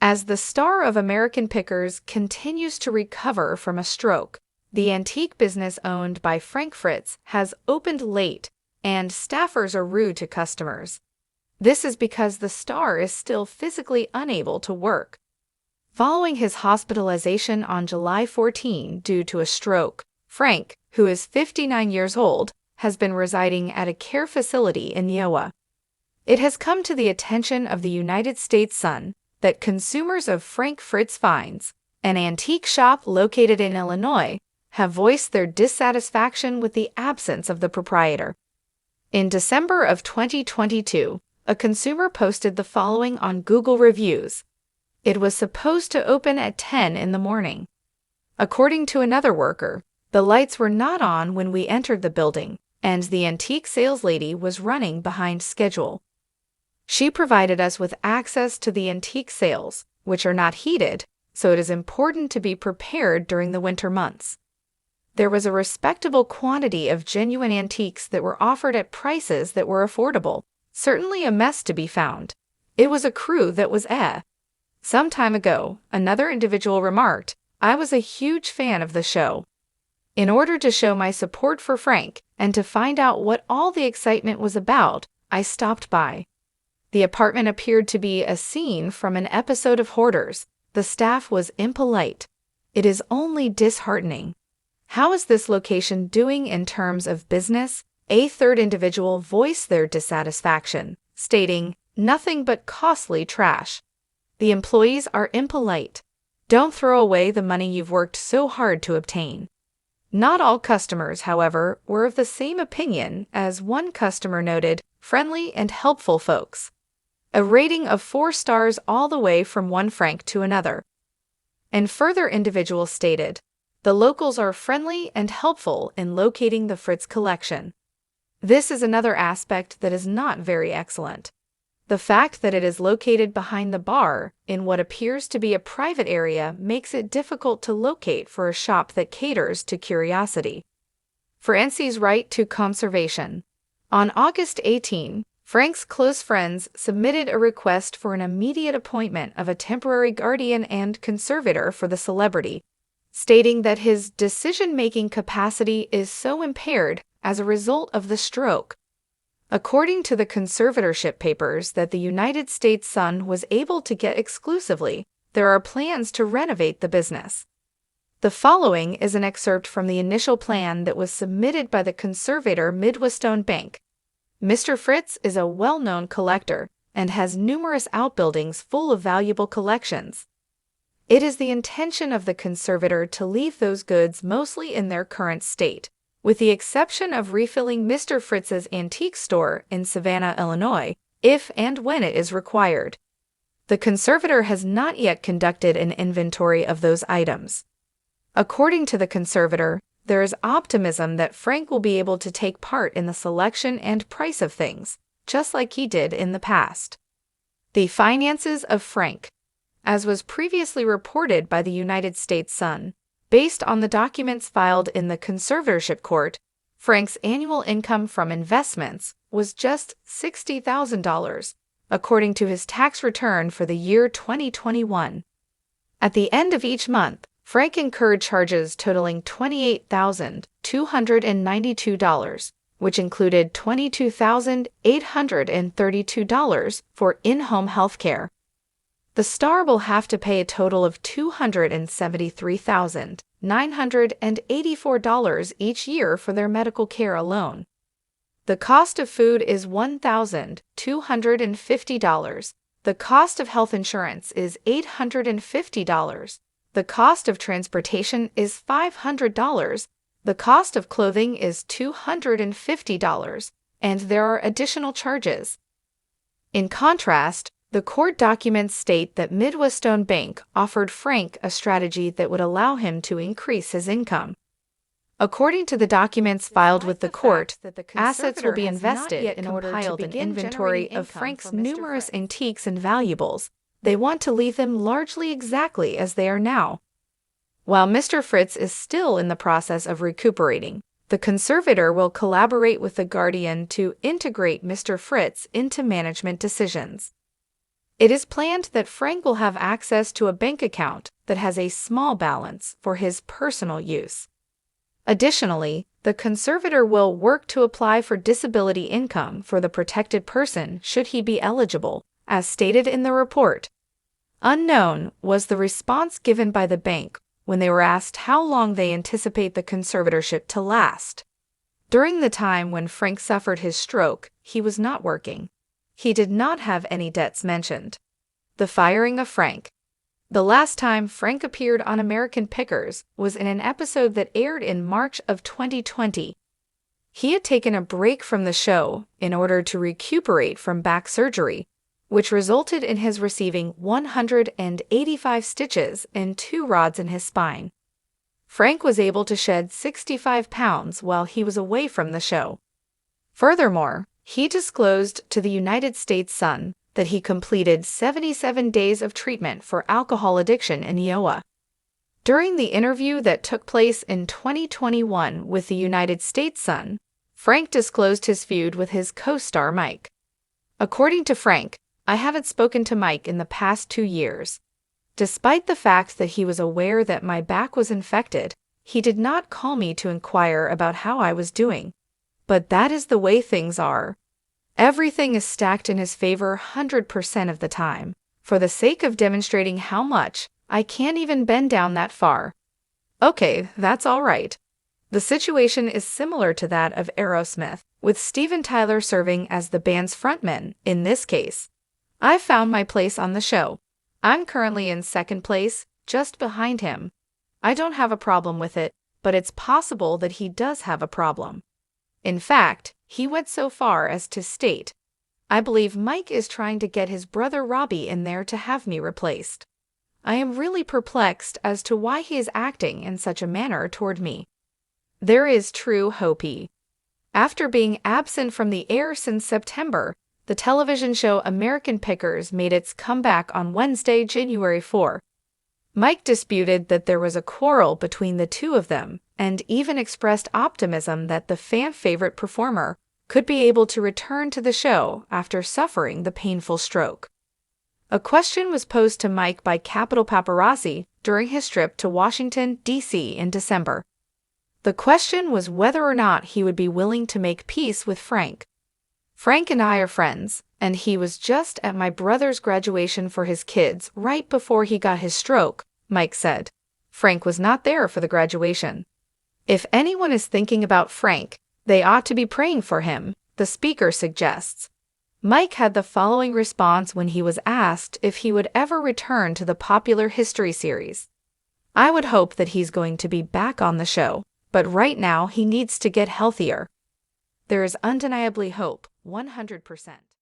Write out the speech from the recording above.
As the star of American Pickers continues to recover from a stroke, the antique business owned by Frank Fritz has opened late, and staffers are rude to customers. This is because the star is still physically unable to work. Following his hospitalization on July 14 due to a stroke, Frank, who is 59 years old, has been residing at a care facility in Iowa. It has come to the attention of the United States Sun that consumers of Frank Fritz Finds, an antique shop located in Illinois, have voiced their dissatisfaction with the absence of the proprietor. In December of 2022, a consumer posted the following on Google Reviews. It was supposed to open at 10 in the morning. According to another worker, the lights were not on when we entered the building, and the antique saleslady was running behind schedule. She provided us with access to the antique sales, which are not heated, so it is important to be prepared during the winter months. There was a respectable quantity of genuine antiques that were offered at prices that were affordable. Certainly a mess to be found. It was a crew that was Some time ago, another individual remarked, "I was a huge fan of the show." In order to show my support for Frank and to find out what all the excitement was about, I stopped by. The apartment appeared to be a scene from an episode of Hoarders. The staff was impolite. It is only disheartening. How is this location doing in terms of business? A third individual voiced their dissatisfaction, stating, "Nothing but costly trash. The employees are impolite. Don't throw away the money you've worked so hard to obtain." Not all customers, however, were of the same opinion, as one customer noted, "Friendly and helpful folks." A rating of 4 stars all the way from one Frank to another. And further individuals stated, "The locals are friendly and helpful in locating the Fritz collection." This is another aspect that is not very excellent. The fact that it is located behind the bar in what appears to be a private area makes it difficult to locate for a shop that caters to curiosity. For NC's right to conservation. On August 18, Frank's close friends submitted a request for an immediate appointment of a temporary guardian and conservator for the celebrity, stating that his decision-making capacity is so impaired as a result of the stroke. According to the conservatorship papers that the United States Sun was able to get exclusively, there are plans to renovate the business. The following is an excerpt from the initial plan that was submitted by the conservator Midwestone Bank. Mr. Fritz is a well-known collector and has numerous outbuildings full of valuable collections. It is the intention of the conservator to leave those goods mostly in their current state, with the exception of refilling Mr. Fritz's antique store in Savannah, Illinois, if and when it is required. The conservator has not yet conducted an inventory of those items. According to the conservator, there is optimism that Frank will be able to take part in the selection and price of things, just like he did in the past. The finances of Frank. As was previously reported by the United States Sun, based on the documents filed in the conservatorship court, Frank's annual income from investments was just $60,000, according to his tax return for the year 2021. At the end of each month, Frank incurred charges totaling $28,292, which included $22,832 for in-home health care. The star will have to pay a total of $273,984 each year for their medical care alone. The cost of food is $1,250. The cost of health insurance is $850. The cost of transportation is $500. The cost of clothing is $250, and there are additional charges. In contrast, the court documents state that Midwestone Bank offered Frank a strategy that would allow him to increase his income. According to the documents filed with the court, assets will be invested in order to compile an inventory of Frank's numerous antiques and valuables. They want to leave them largely exactly as they are now. While Mr. Fritz is still in the process of recuperating, the conservator will collaborate with the guardian to integrate Mr. Fritz into management decisions. It is planned that Frank will have access to a bank account that has a small balance for his personal use. Additionally, the conservator will work to apply for disability income for the protected person should he be eligible, as stated in the report. Unknown was the response given by the bank when they were asked how long they anticipate the conservatorship to last. During the time when Frank suffered his stroke, he was not working. He did not have any debts mentioned. The firing of Frank. The last time Frank appeared on American Pickers was in an episode that aired in March of 2020. He had taken a break from the show in order to recuperate from back surgery, which resulted in his receiving 185 stitches and 2 rods in his spine. Frank was able to shed 65 pounds while he was away from the show. Furthermore, he disclosed to the United States Sun that he completed 77 days of treatment for alcohol addiction in Iowa. During the interview that took place in 2021 with the United States Sun, Frank disclosed his feud with his co-star Mike. According to Frank, "I haven't spoken to Mike in the past 2 years. Despite the fact that he was aware that my back was infected, he did not call me to inquire about how I was doing. But that is the way things are. Everything is stacked in his favor 100% of the time. For the sake of demonstrating how much, I can't even bend down that far." Okay, that's all right. The situation is similar to that of Aerosmith, with Steven Tyler serving as the band's frontman in this case. "I found my place on the show. I'm currently in second place, just behind him. I don't have a problem with it, but it's possible that he does have a problem." In fact, he went so far as to state, "I believe Mike is trying to get his brother Robbie in there to have me replaced. I am really perplexed as to why he is acting in such a manner toward me." There is true hope. After being absent from the air since September, the television show American Pickers made its comeback on Wednesday, January 4. Mike disputed that there was a quarrel between the two of them and even expressed optimism that the fan-favorite performer could be able to return to the show after suffering the painful stroke. A question was posed to Mike by Capitol Paparazzi during his trip to Washington, D.C. in December. The question was whether or not he would be willing to make peace with Frank. "Frank and I are friends, and he was just at my brother's graduation for his kids right before he got his stroke," Mike said. Frank was not there for the graduation. "If anyone is thinking about Frank, they ought to be praying for him," the speaker suggests. Mike had the following response when he was asked if he would ever return to the popular history series. "I would hope that he's going to be back on the show, but right now he needs to get healthier." There is undeniably hope, 100%.